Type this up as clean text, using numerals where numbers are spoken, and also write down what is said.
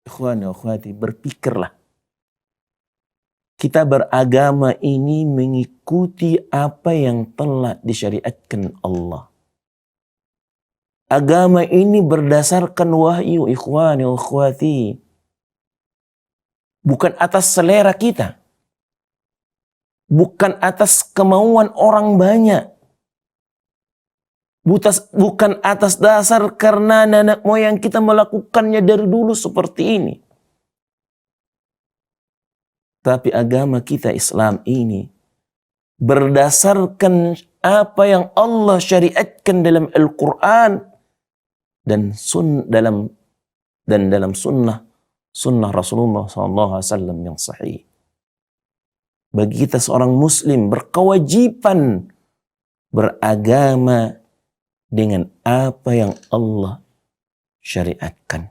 Ikhwani wa akhwati, berpikirlah. Kita beragama ini mengikuti apa yang telah disyariatkan Allah. Agama ini berdasarkan wahyu, ikhwani wa akhwati. Bukan atas selera kita. Bukan atas kemauan orang banyak. Bukan atas dasar karena nenek moyang kita melakukannya dari dulu seperti ini. Tapi agama kita Islam ini berdasarkan apa yang Allah syariatkan dalam Al-Quran dan dalam sunnah Rasulullah SAW yang sahih. Bagi kita seorang muslim berkewajiban beragama dengan apa yang Allah syariatkan.